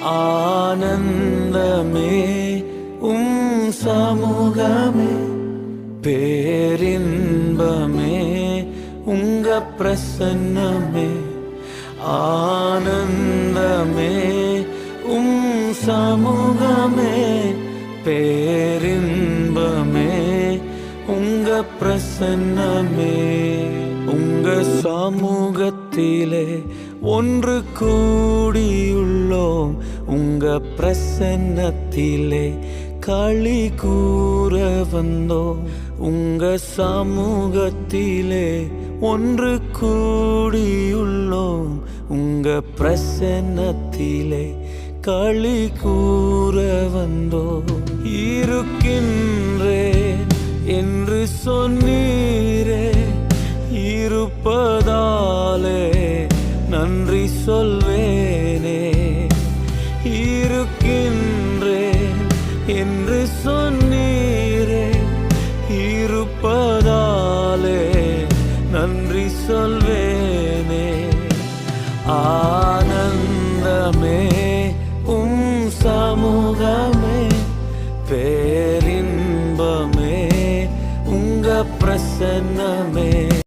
ஆனந்தமே சமூகமே, பேரின்பமே உங்க பிரசன்னமே. ஆனந்தமே சமூகமே, பேரின்பமே உங்க பிரசன்னமே. உங்க சமூகத்திலே ஒன்று கூடியுள்ளோம், உங்க பிரசன்னத்திலே களி கூற வந்தோம். உங்க சமூகத்திலே ஒன்று கூடியுள்ளோம், உங்க பிரசன்னத்திலே களி கூற வந்தோம். இருக்கின்றேன் என்று சொன்னீரே, இருப்பதாலே நன்றி சொல்வேனே. இருக்கின்றேன் என்று சொன்னீரே, இருப்பதாலே நன்றி சொல்வேனே. ஆனந்தமே சமூகமே, பேரின்பமே உங்க பிரசன்னமே.